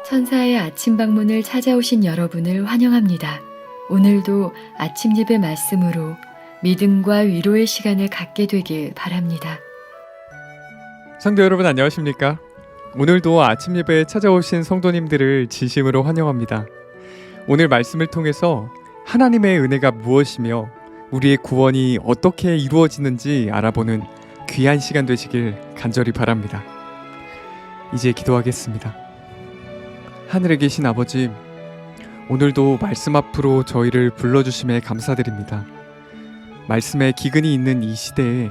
천사의 아침 방문을 찾아오신 여러분을 환영합니다. 오늘도 아침 예배 말씀으로 믿음과 위로의 시간을 갖게 되길 바랍니다. 성도 여러분 안녕하십니까? 오늘도 아침 예배에 찾아오신 성도님들을 진심으로 환영합니다. 오늘 말씀을 통해서 하나님의 은혜가 무엇이며 우리의 구원이 어떻게 이루어지는지 알아보는 귀한 시간 되시길 간절히 바랍니다. 이제 기도하겠습니다. 하늘에 계신 아버지, 오늘도 말씀 앞으로 저희를 불러주심에 감사드립니다. 말씀에 기근이 있는 이 시대에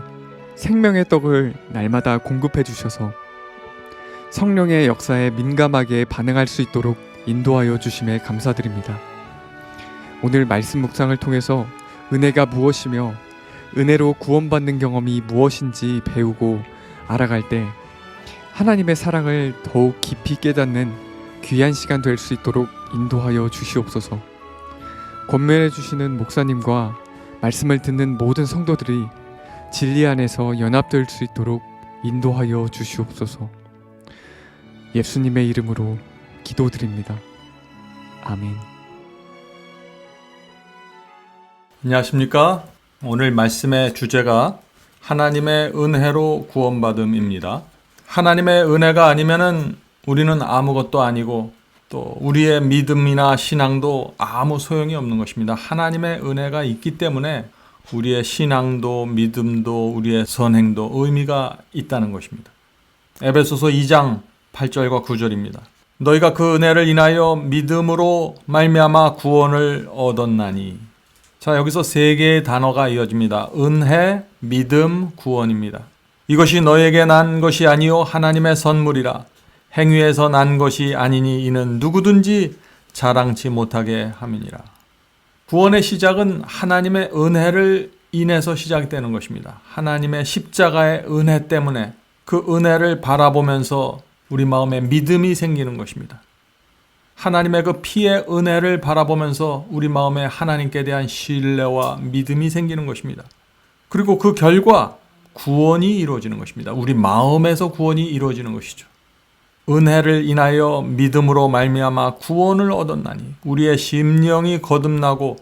생명의 떡을 날마다 공급해 주셔서 성령의 역사에 민감하게 반응할 수 있도록 인도하여 주심에 감사드립니다. 오늘 말씀 묵상을 통해서 은혜가 무엇이며 은혜로 구원받는 경험이 무엇인지 배우고 알아갈 때 하나님의 사랑을 더욱 깊이 깨닫는 귀한 시간 될 수 있도록 인도하여 주시옵소서. 권면해 주시는 목사님과 말씀을 듣는 모든 성도들이 진리 안에서 연합될 수 있도록 인도하여 주시옵소서. 예수님의 이름으로 기도드립니다. 아멘. 안녕하십니까? 오늘 말씀의 주제가 하나님의 은혜로 구원받음입니다. 하나님의 은혜가 아니면은 우리는 아무것도 아니고 또 우리의 믿음이나 신앙도 아무 소용이 없는 것입니다. 하나님의 은혜가 있기 때문에 우리의 신앙도 믿음도 우리의 선행도 의미가 있다는 것입니다. 에베소서 2장 8절과 9절입니다. 너희가 그 은혜를 인하여 믿음으로 말미암아 구원을 얻었나니. 자, 여기서 세 개의 단어가 이어집니다. 은혜, 믿음, 구원입니다. 이것이 너에게 난 것이 아니요 하나님의 선물이라. 행위에서 난 것이 아니니 이는 누구든지 자랑치 못하게 함이니라. 구원의 시작은 하나님의 은혜를 인해서 시작이 되는 것입니다. 하나님의 십자가의 은혜 때문에 그 은혜를 바라보면서 우리 마음에 믿음이 생기는 것입니다. 하나님의 그 피의 은혜를 바라보면서 우리 마음에 하나님께 대한 신뢰와 믿음이 생기는 것입니다. 그리고 그 결과 구원이 이루어지는 것입니다. 우리 마음에서 구원이 이루어지는 것이죠. 은혜를 인하여 믿음으로 말미암아 구원을 얻었나니 우리의 심령이 거듭나고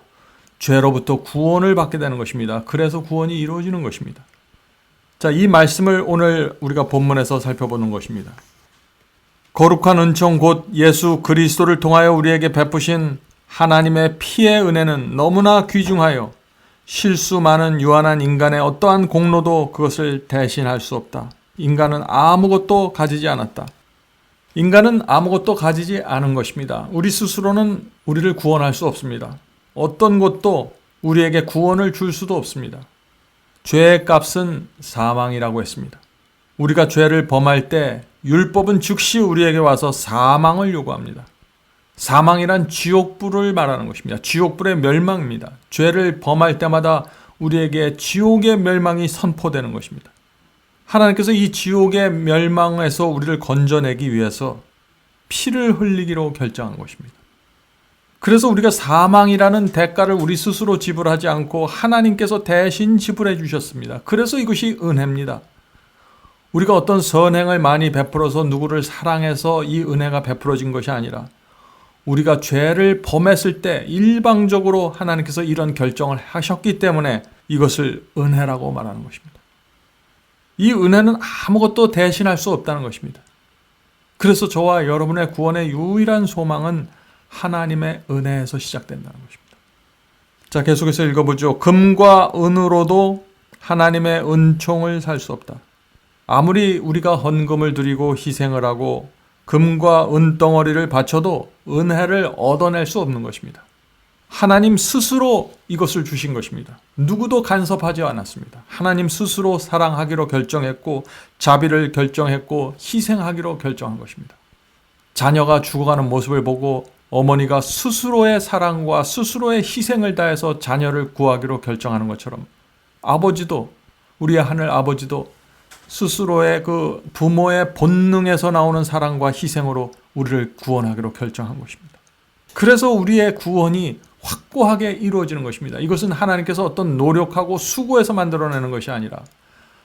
죄로부터 구원을 받게 되는 것입니다. 그래서 구원이 이루어지는 것입니다. 자, 이 말씀을 오늘 우리가 본문에서 살펴보는 것입니다. 거룩한 은총 곧 예수 그리스도를 통하여 우리에게 베푸신 하나님의 피의 은혜는 너무나 귀중하여 실수 많은 유한한 인간의 어떠한 공로도 그것을 대신할 수 없다. 인간은 아무것도 가지지 않았다. 인간은 아무것도 가지지 않은 것입니다. 우리 스스로는 우리를 구원할 수 없습니다. 어떤 것도 우리에게 구원을 줄 수도 없습니다. 죄의 값은 사망이라고 했습니다. 우리가 죄를 범할 때 율법은 즉시 우리에게 와서 사망을 요구합니다. 사망이란 지옥불을 말하는 것입니다. 지옥불의 멸망입니다. 죄를 범할 때마다 우리에게 지옥의 멸망이 선포되는 것입니다. 하나님께서 이 지옥의 멸망에서 우리를 건져내기 위해서 피를 흘리기로 결정한 것입니다. 그래서 우리가 사망이라는 대가를 우리 스스로 지불하지 않고 하나님께서 대신 지불해 주셨습니다. 그래서 이것이 은혜입니다. 우리가 어떤 선행을 많이 베풀어서 누구를 사랑해서 이 은혜가 베풀어진 것이 아니라 우리가 죄를 범했을 때 일방적으로 하나님께서 이런 결정을 하셨기 때문에 이것을 은혜라고 말하는 것입니다. 이 은혜는 아무것도 대신할 수 없다는 것입니다. 그래서 저와 여러분의 구원의 유일한 소망은 하나님의 은혜에서 시작된다는 것입니다. 자, 계속해서 읽어보죠. 금과 은으로도 하나님의 은총을 살 수 없다. 아무리 우리가 헌금을 드리고 희생을 하고 금과 은덩어리를 바쳐도 은혜를 얻어낼 수 없는 것입니다. 하나님 스스로 이것을 주신 것입니다. 누구도 간섭하지 않았습니다. 하나님 스스로 사랑하기로 결정했고 자비를 결정했고 희생하기로 결정한 것입니다. 자녀가 죽어가는 모습을 보고 어머니가 스스로의 사랑과 스스로의 희생을 다해서 자녀를 구하기로 결정하는 것처럼 아버지도, 우리의 하늘 아버지도 스스로의 그 부모의 본능에서 나오는 사랑과 희생으로 우리를 구원하기로 결정한 것입니다. 그래서 우리의 구원이 확고하게 이루어지는 것입니다. 이것은 하나님께서 어떤 노력하고 수고해서 만들어내는 것이 아니라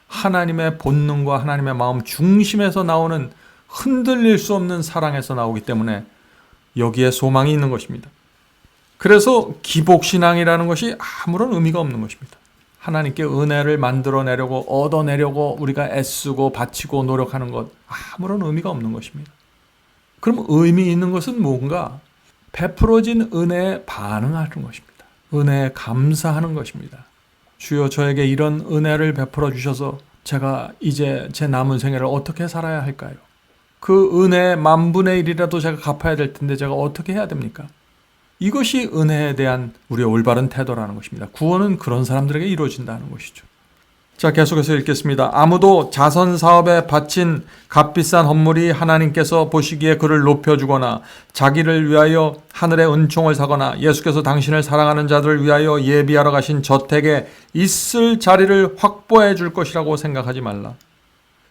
하나님의 본능과 하나님의 마음 중심에서 나오는 흔들릴 수 없는 사랑에서 나오기 때문에 여기에 소망이 있는 것입니다. 그래서 기복신앙이라는 것이 아무런 의미가 없는 것입니다. 하나님께 은혜를 만들어내려고 얻어내려고 우리가 애쓰고 바치고 노력하는 것 아무런 의미가 없는 것입니다. 그럼 의미 있는 것은 뭔가? 베풀어진 은혜에 반응하는 것입니다. 은혜에 감사하는 것입니다. 주여 저에게 이런 은혜를 베풀어 주셔서 제가 이제 제 남은 생애를 어떻게 살아야 할까요? 그 은혜의 10,000분의 1이라도 제가 갚아야 될 텐데 제가 어떻게 해야 됩니까? 이것이 은혜에 대한 우리의 올바른 태도라는 것입니다. 구원은 그런 사람들에게 이루어진다는 것이죠. 자, 계속해서 읽겠습니다. 아무도 자선 사업에 바친 값비싼 헌물이 하나님께서 보시기에 그를 높여주거나 자기를 위하여 하늘의 은총을 사거나 예수께서 당신을 사랑하는 자들을 위하여 예비하러 가신 저택에 있을 자리를 확보해 줄 것이라고 생각하지 말라.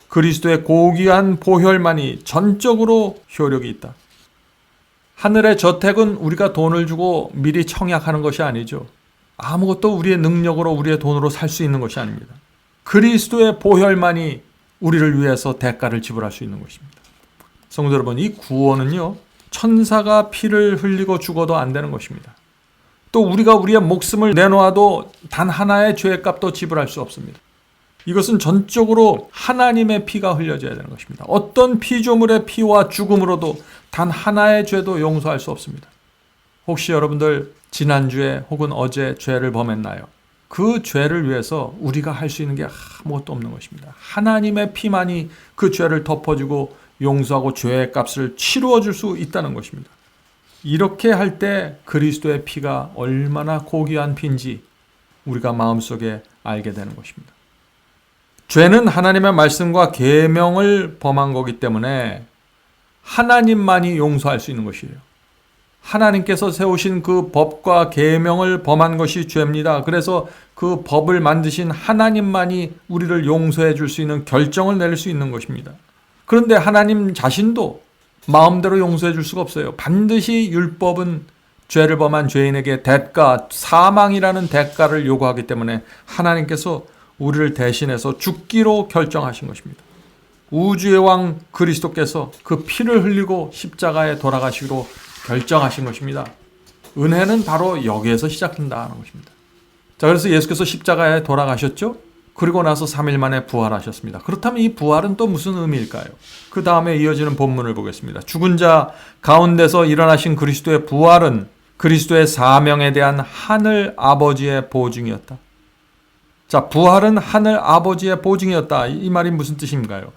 그리스도의 고귀한 보혈만이 전적으로 효력이 있다. 하늘의 저택은 우리가 돈을 주고 미리 청약하는 것이 아니죠. 아무것도 우리의 능력으로 우리의 돈으로 살 수 있는 것이 아닙니다. 그리스도의 보혈만이 우리를 위해서 대가를 지불할 수 있는 것입니다. 성도 여러분, 이 구원은요, 천사가 피를 흘리고 죽어도 안 되는 것입니다. 또 우리가 우리의 목숨을 내놓아도 단 하나의 죄의 값도 지불할 수 없습니다. 이것은 전적으로 하나님의 피가 흘려져야 되는 것입니다. 어떤 피조물의 피와 죽음으로도 단 하나의 죄도 용서할 수 없습니다. 혹시 여러분들 지난주에 혹은 어제 죄를 범했나요? 그 죄를 위해서 우리가 할 수 있는 게 아무것도 없는 것입니다. 하나님의 피만이 그 죄를 덮어주고 용서하고 죄의 값을 치루어 줄 수 있다는 것입니다. 이렇게 할 때 그리스도의 피가 얼마나 고귀한 피인지 우리가 마음속에 알게 되는 것입니다. 죄는 하나님의 말씀과 계명을 범한 거기 때문에 하나님만이 용서할 수 있는 것이에요. 하나님께서 세우신 그 법과 계명을 범한 것이 죄입니다. 그래서 그 법을 만드신 하나님만이 우리를 용서해 줄 수 있는 결정을 내릴 수 있는 것입니다. 그런데 하나님 자신도 마음대로 용서해 줄 수가 없어요. 반드시 율법은 죄를 범한 죄인에게 대가, 사망이라는 대가를 요구하기 때문에 하나님께서 우리를 대신해서 죽기로 결정하신 것입니다. 우주의 왕 그리스도께서 그 피를 흘리고 십자가에 돌아가시기로 결정하신 것입니다. 은혜는 바로 여기에서 시작된다는 것입니다. 자, 그래서 예수께서 십자가에 돌아가셨죠? 그리고 나서 3일 만에 부활하셨습니다. 그렇다면 이 부활은 또 무슨 의미일까요? 그 다음에 이어지는 본문을 보겠습니다. 죽은 자 가운데서 일어나신 그리스도의 부활은 그리스도의 사명에 대한 하늘 아버지의 보증이었다. 자, 부활은 하늘 아버지의 보증이었다. 이 말이 무슨 뜻인가요?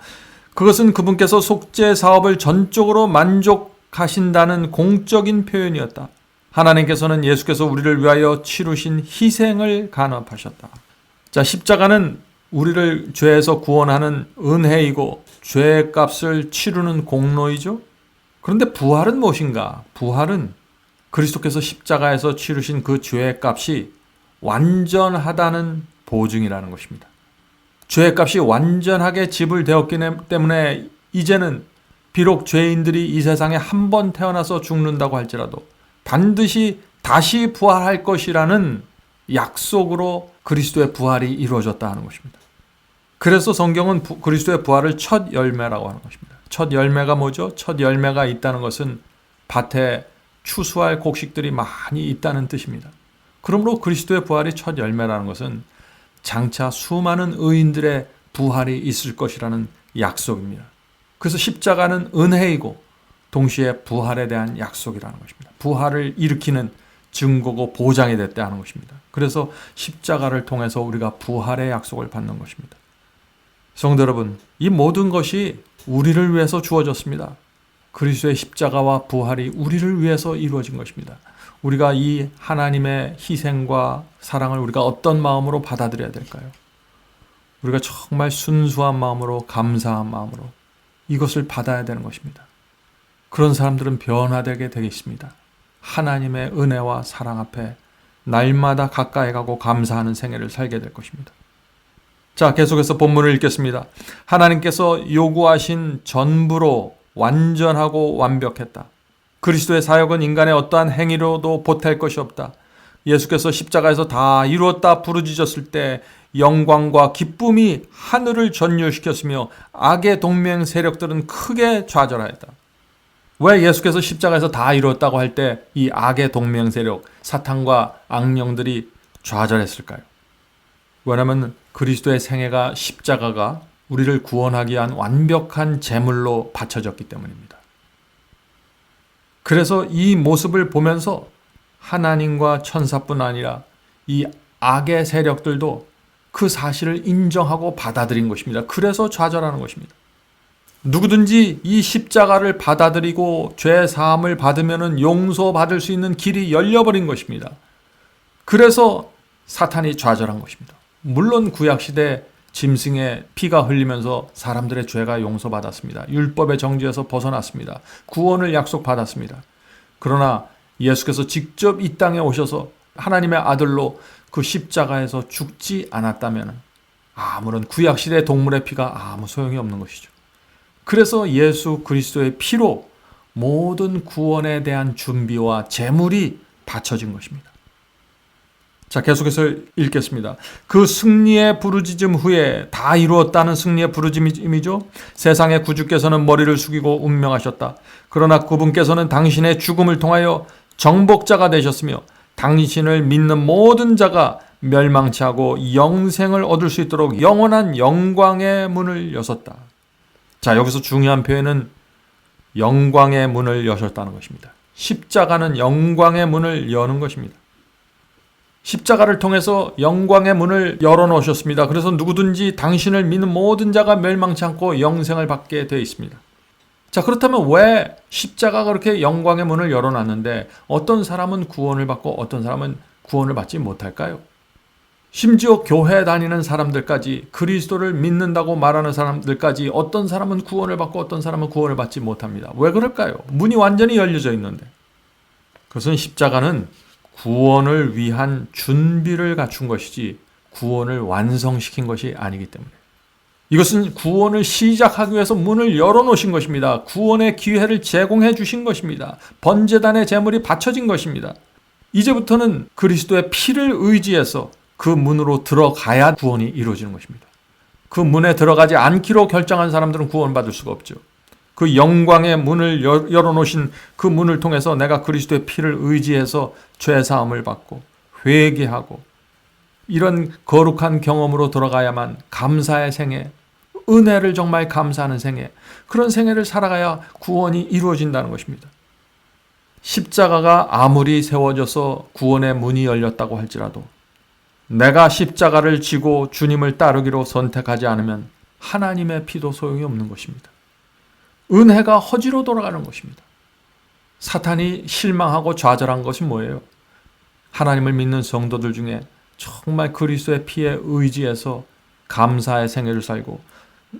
그것은 그분께서 속죄 사업을 전적으로 만족하신다는 공적인 표현이었다. 하나님께서는 예수께서 우리를 위하여 치루신 희생을 간업하셨다. 자, 십자가는 우리를 죄에서 구원하는 은혜이고 죄의 값을 치르는 공로이죠. 그런데 부활은 무엇인가? 부활은 그리스도께서 십자가에서 치르신 그 죄의 값이 완전하다는 보증이라는 것입니다. 죄의 값이 완전하게 지불되었기 때문에 이제는 비록 죄인들이 이 세상에 한 번 태어나서 죽는다고 할지라도 반드시 다시 부활할 것이라는 약속으로 그리스도의 부활이 이루어졌다 하는 것입니다. 그래서 성경은 그리스도의 부활을 첫 열매라고 하는 것입니다. 첫 열매가 뭐죠? 첫 열매가 있다는 것은 밭에 추수할 곡식들이 많이 있다는 뜻입니다. 그러므로 그리스도의 부활이 첫 열매라는 것은 장차 수많은 의인들의 부활이 있을 것이라는 약속입니다. 그래서 십자가는 은혜이고 동시에 부활에 대한 약속이라는 것입니다. 부활을 일으키는 증거고 보장이 됐다 하는 것입니다. 그래서 십자가를 통해서 우리가 부활의 약속을 받는 것입니다. 성도 여러분, 이 모든 것이 우리를 위해서 주어졌습니다. 그리스도의 십자가와 부활이 우리를 위해서 이루어진 것입니다. 우리가 이 하나님의 희생과 사랑을 우리가 어떤 마음으로 받아들여야 될까요? 우리가 정말 순수한 마음으로, 감사한 마음으로 이것을 받아야 되는 것입니다. 그런 사람들은 변화되게 되겠습니다. 하나님의 은혜와 사랑 앞에 날마다 가까이 가고 감사하는 생애를 살게 될 것입니다. 자, 계속해서 본문을 읽겠습니다. 하나님께서 요구하신 전부로 완전하고 완벽했다. 그리스도의 사역은 인간의 어떠한 행위로도 보탤 것이 없다. 예수께서 십자가에서 다 이루었다 부르짖었을 때 영광과 기쁨이 하늘을 전율시켰으며 악의 동맹 세력들은 크게 좌절하였다. 왜 예수께서 십자가에서 다 이루었다고 할 때 이 악의 동명세력, 사탄과 악령들이 좌절했을까요? 왜냐하면 그리스도의 생애가 십자가가 우리를 구원하기 위한 완벽한 제물로 바쳐졌기 때문입니다. 그래서 이 모습을 보면서 하나님과 천사뿐 아니라 이 악의 세력들도 그 사실을 인정하고 받아들인 것입니다. 그래서 좌절하는 것입니다. 누구든지 이 십자가를 받아들이고 죄 사함을 받으면 용서받을 수 있는 길이 열려버린 것입니다. 그래서 사탄이 좌절한 것입니다. 물론 구약시대 짐승의 피가 흘리면서 사람들의 죄가 용서받았습니다. 율법의 정죄에서 벗어났습니다. 구원을 약속받았습니다. 그러나 예수께서 직접 이 땅에 오셔서 하나님의 아들로 그 십자가에서 죽지 않았다면 아무런 구약시대 동물의 피가 아무 소용이 없는 것이죠. 그래서 예수 그리스도의 피로 모든 구원에 대한 준비와 제물이 바쳐진 것입니다. 자, 계속해서 읽겠습니다. 그 승리의 부르짖음 후에 다 이루었다는 승리의 부르짖음이죠. 세상의 구주께서는 머리를 숙이고 운명하셨다. 그러나 그분께서는 당신의 죽음을 통하여 정복자가 되셨으며 당신을 믿는 모든 자가 멸망치 하고 영생을 얻을 수 있도록 영원한 영광의 문을 여셨다. 자, 여기서 중요한 표현은 영광의 문을 여셨다는 것입니다. 십자가는 영광의 문을 여는 것입니다. 십자가를 통해서 영광의 문을 열어놓으셨습니다. 그래서 누구든지 당신을 믿는 모든 자가 멸망치 않고 영생을 받게 되어 있습니다. 자, 그렇다면 왜 십자가가 그렇게 영광의 문을 열어놨는데 어떤 사람은 구원을 받고 어떤 사람은 구원을 받지 못할까요? 심지어 교회 다니는 사람들까지, 그리스도를 믿는다고 말하는 사람들까지 어떤 사람은 구원을 받고 어떤 사람은 구원을 받지 못합니다. 왜 그럴까요? 문이 완전히 열려져 있는데. 그것은 십자가는 구원을 위한 준비를 갖춘 것이지 구원을 완성시킨 것이 아니기 때문에. 이것은 구원을 시작하기 위해서 문을 열어놓으신 것입니다. 구원의 기회를 제공해 주신 것입니다. 번제단의 제물이 바쳐진 것입니다. 이제부터는 그리스도의 피를 의지해서 그 문으로 들어가야 구원이 이루어지는 것입니다. 그 문에 들어가지 않기로 결정한 사람들은 구원받을 수가 없죠. 그 영광의 문을 열어놓으신 그 문을 통해서 내가 그리스도의 피를 의지해서 죄사함을 받고 회개하고 이런 거룩한 경험으로 들어가야만 감사의 생애, 은혜를 정말 감사하는 생애, 그런 생애를 살아가야 구원이 이루어진다는 것입니다. 십자가가 아무리 세워져서 구원의 문이 열렸다고 할지라도 내가 십자가를 지고 주님을 따르기로 선택하지 않으면 하나님의 피도 소용이 없는 것입니다. 은혜가 허지로 돌아가는 것입니다. 사탄이 실망하고 좌절한 것이 뭐예요? 하나님을 믿는 성도들 중에 정말 그리스도의 피에 의지해서 감사의 생애를 살고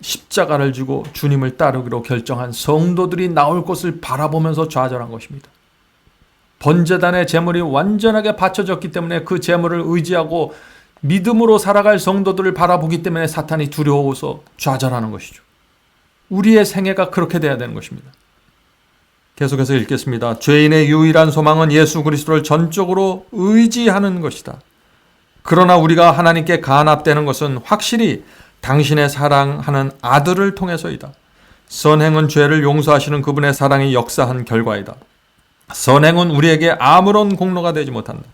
십자가를 지고 주님을 따르기로 결정한 성도들이 나올 것을 바라보면서 좌절한 것입니다. 번제단의 제물이 완전하게 바쳐졌기 때문에 그 제물을 의지하고 믿음으로 살아갈 성도들을 바라보기 때문에 사탄이 두려워서 좌절하는 것이죠. 우리의 생애가 그렇게 돼야 되는 것입니다. 계속해서 읽겠습니다. 죄인의 유일한 소망은 예수 그리스도를 전적으로 의지하는 것이다. 그러나 우리가 하나님께 간합되는 것은 확실히 당신의 사랑하는 아들을 통해서이다. 선행은 죄를 용서하시는 그분의 사랑이 역사한 결과이다. 선행은 우리에게 아무런 공로가 되지 못한다.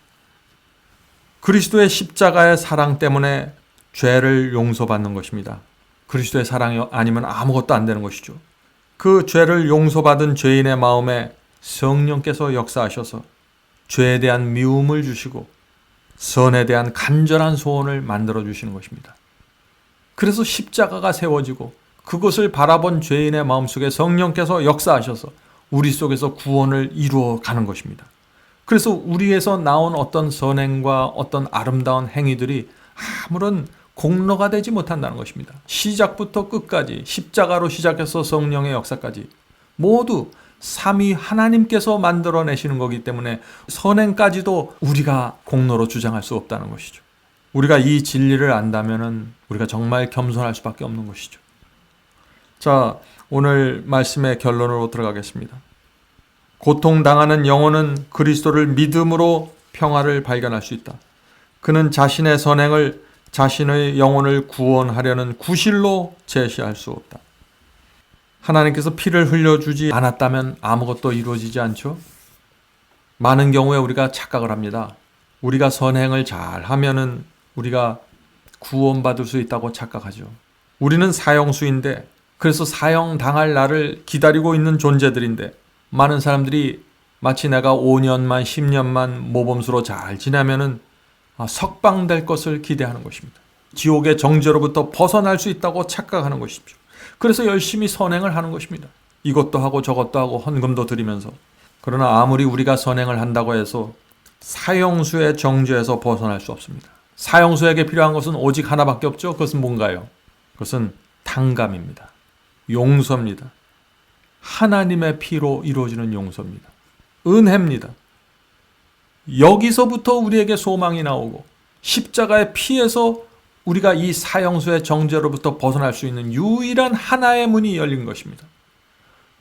그리스도의 십자가의 사랑 때문에 죄를 용서받는 것입니다. 그리스도의 사랑이 아니면 아무것도 안 되는 것이죠. 그 죄를 용서받은 죄인의 마음에 성령께서 역사하셔서 죄에 대한 미움을 주시고 선에 대한 간절한 소원을 만들어 주시는 것입니다. 그래서 십자가가 세워지고 그것을 바라본 죄인의 마음속에 성령께서 역사하셔서 우리 속에서 구원을 이루어 가는 것입니다. 그래서 우리에서 나온 어떤 선행과 어떤 아름다운 행위들이 아무런 공로가 되지 못한다는 것입니다. 시작부터 끝까지 십자가로 시작해서 성령의 역사까지 모두 삼위 하나님께서 만들어내시는 거기 때문에 선행까지도 우리가 공로로 주장할 수 없다는 것이죠. 우리가 이 진리를 안다면 우리가 정말 겸손할 수밖에 없는 것이죠. 자, 오늘 말씀의 결론으로 들어가겠습니다. 고통당하는 영혼은 그리스도를 믿음으로 평화를 발견할 수 있다. 그는 자신의 선행을 자신의 영혼을 구원하려는 구실로 제시할 수 없다. 하나님께서 피를 흘려주지 않았다면 아무것도 이루어지지 않죠. 많은 경우에 우리가 착각을 합니다. 우리가 선행을 잘 하면은 우리가 구원받을 수 있다고 착각하죠. 우리는 사형수인데, 그래서 사형당할 날을 기다리고 있는 존재들인데, 많은 사람들이 마치 내가 5년만 10년만 모범수로 잘 지나면은 석방될 것을 기대하는 것입니다. 지옥의 정죄로부터 벗어날 수 있다고 착각하는 것이죠. 그래서 열심히 선행을 하는 것입니다. 이것도 하고 저것도 하고 헌금도 드리면서. 그러나 아무리 우리가 선행을 한다고 해서 사형수의 정죄에서 벗어날 수 없습니다. 사형수에게 필요한 것은 오직 하나밖에 없죠. 그것은 뭔가요? 그것은 탕감입니다. 용서입니다. 하나님의 피로 이루어지는 용서입니다. 은혜입니다. 여기서부터 우리에게 소망이 나오고 십자가의 피에서 우리가 이 사형수의 정죄로부터 벗어날 수 있는 유일한 하나의 문이 열린 것입니다.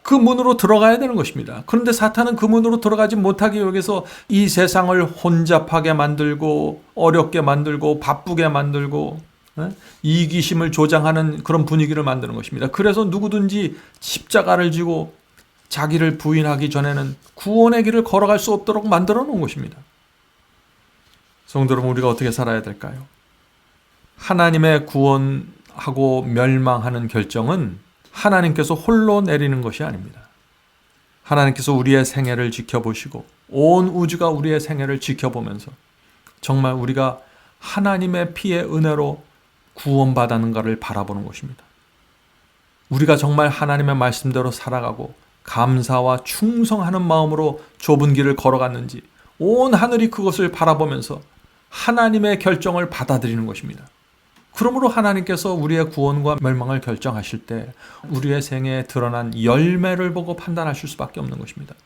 그 문으로 들어가야 되는 것입니다. 그런데 사탄은 그 문으로 들어가지 못하게 여기서 이 세상을 혼잡하게 만들고 어렵게 만들고 바쁘게 만들고 이기심을 조장하는 그런 분위기를 만드는 것입니다. 그래서 누구든지 십자가를 지고 자기를 부인하기 전에는 구원의 길을 걸어갈 수 없도록 만들어 놓은 것입니다. 성도 여러분, 우리가 어떻게 살아야 될까요? 하나님의 구원하고 멸망하는 결정은 하나님께서 홀로 내리는 것이 아닙니다. 하나님께서 우리의 생애를 지켜보시고 온 우주가 우리의 생애를 지켜보면서 정말 우리가 하나님의 피의 은혜로 구원받았는가를 바라보는 것입니다. 우리가 정말 하나님의 말씀대로 살아가고 감사와 충성하는 마음으로 좁은 길을 걸어갔는지 온 하늘이 그것을 바라보면서 하나님의 결정을 받아들이는 것입니다. 그러므로 하나님께서 우리의 구원과 멸망을 결정하실 때 우리의 생애에 드러난 열매를 보고 판단하실 수밖에 없는 것입니다.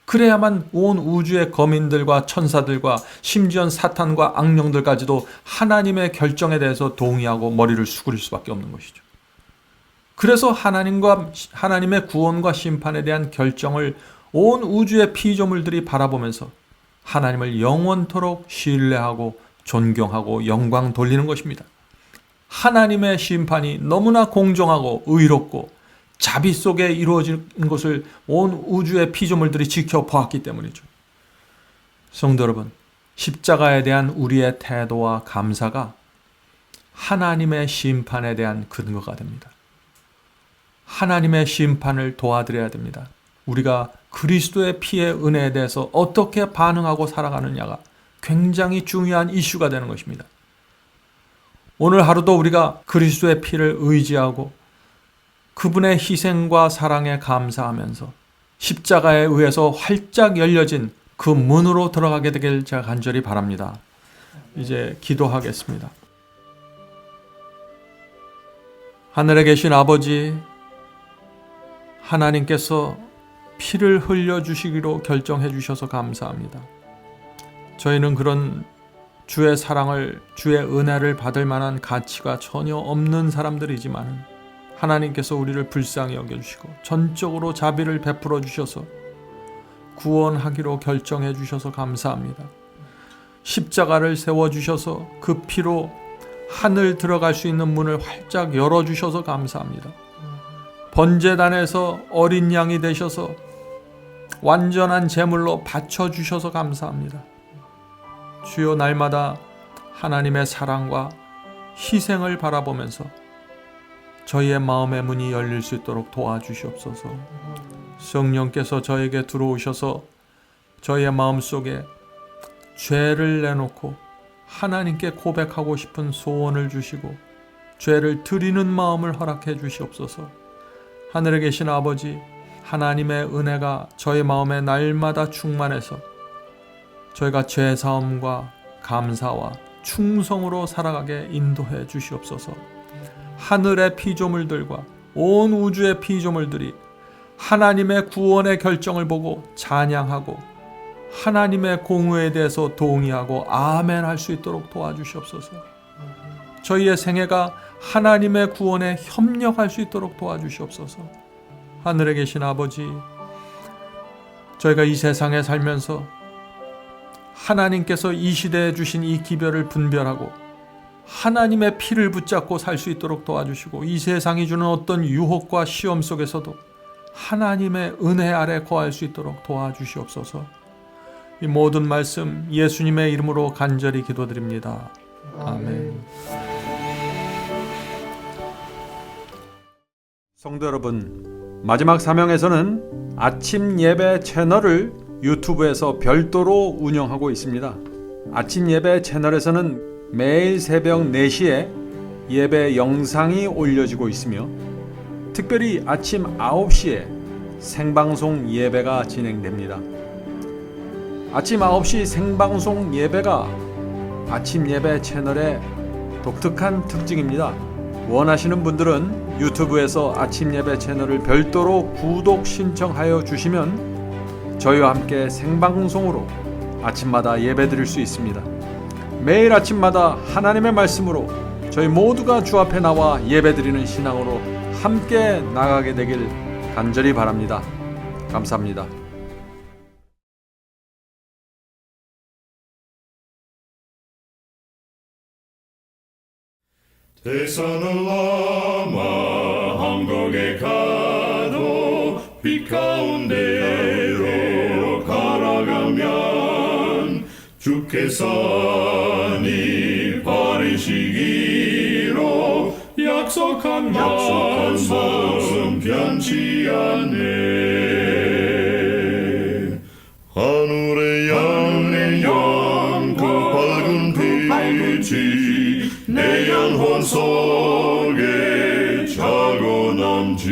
그래야만 온 우주의 거민들과 천사들과 심지어 사탄과 악령들까지도 하나님의 결정에 대해서 동의하고 머리를 수그릴 수밖에 없는 것이죠. 그래서 하나님의 구원과 심판에 대한 결정을 온 우주의 피조물들이 바라보면서 하나님을 영원토록 신뢰하고 존경하고 영광 돌리는 것입니다. 하나님의 심판이 너무나 공정하고 의롭고 자비 속에 이루어진 것을 온 우주의 피조물들이 지켜보았기 때문이죠. 성도 여러분, 십자가에 대한 우리의 태도와 감사가 하나님의 심판에 대한 근거가 됩니다. 하나님의 심판을 도와드려야 됩니다. 우리가 그리스도의 피의 은혜에 대해서 어떻게 반응하고 살아가느냐가 굉장히 중요한 이슈가 되는 것입니다. 오늘 하루도 우리가 그리스도의 피를 의지하고 그분의 희생과 사랑에 감사하면서 십자가에 의해서 활짝 열려진 그 문으로 들어가게 되길 제가 간절히 바랍니다. 이제 기도하겠습니다. 하늘에 계신 아버지, 하나님께서 피를 흘려주시기로 결정해 주셔서 감사합니다. 저희는 그런 주의 사랑을, 주의 은혜를 받을 만한 가치가 전혀 없는 사람들이지만 하나님께서 우리를 불쌍히 여겨주시고 전적으로 자비를 베풀어 주셔서 구원하기로 결정해 주셔서 감사합니다. 십자가를 세워주셔서 그 피로 하늘 들어갈 수 있는 문을 활짝 열어주셔서 감사합니다. 번제단에서 어린 양이 되셔서 완전한 제물로 바쳐주셔서 감사합니다. 주여, 날마다 하나님의 사랑과 희생을 바라보면서 저희의 마음의 문이 열릴 수 있도록 도와주시옵소서. 성령께서 저에게 들어오셔서 저희의 마음속에 죄를 내놓고 하나님께 고백하고 싶은 소원을 주시고 죄를 드리는 마음을 허락해 주시옵소서. 하늘에 계신 아버지, 하나님의 은혜가 저희 마음에 날마다 충만해서 저희가 죄사함과 감사와 충성으로 살아가게 인도해 주시옵소서. 하늘의 피조물들과 온 우주의 피조물들이 하나님의 구원의 결정을 보고 찬양하고 하나님의 공의에 대해서 동의하고 아멘 할 수 있도록 도와주시옵소서. 저희의 생애가 하나님의 구원에 협력할 수 있도록 도와주시옵소서. 하늘에 계신 아버지, 저희가 이 세상에 살면서 하나님께서 이 시대에 주신 이 기별을 분별하고 하나님의 피를 붙잡고 살 수 있도록 도와주시고 이 세상이 주는 어떤 유혹과 시험 속에서도 하나님의 은혜 아래 거할 수 있도록 도와주시옵소서. 이 모든 말씀 예수님의 이름으로 간절히 기도드립니다. 아멘. 성도 여러분, 마지막 사명에서는 아침 예배 채널을 유튜브에서 별도로 운영하고 있습니다. 아침 예배 채널에서는 매일 새벽 4시에 예배 영상이 올려지고 있으며 특별히 아침 9시에 생방송 예배가 진행됩니다. 아침 9시 생방송 예배가 아침 예배 채널의 독특한 특징입니다. 원하시는 분들은 유튜브에서 아침 예배 채널을 별도로 구독 신청하여 주시면 저희와 함께 생방송으로 아침마다 예배 드릴 수 있습니다. 매일 아침마다 하나님의 말씀으로 저희 모두가 주 앞에 나와 예배 드리는 신앙으로 함께 나가게 되길 간절히 바랍니다. 감사합니다. 대산을 넘어 한국에 가도 빛 가운데로 걸어가면 주께서 네 버리시기로 약속한 말씀 변치 않네. 하늘의 양 그 밝은 빛이 내 영혼 속에 자고 남지네.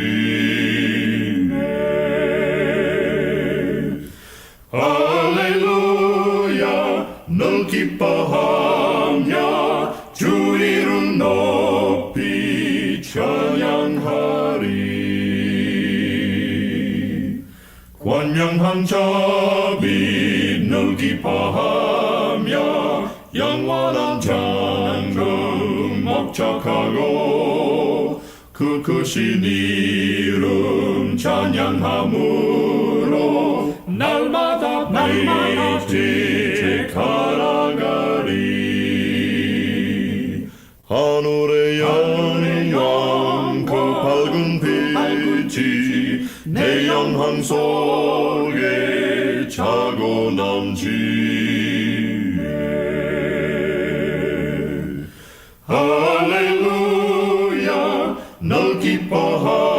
할렐루야 널 기뻐하며 주 이름 높이 찬양하리. 권명한 자비 널 기뻐하며 영원한 장금 목적하고 그 크신 이름 찬양함으로 날마다 빛에 걸어가리. 하늘의 영광 그 밝은 빛이 내 영혼 속에 자고 남지네. 할렐루야 널 기뻐하며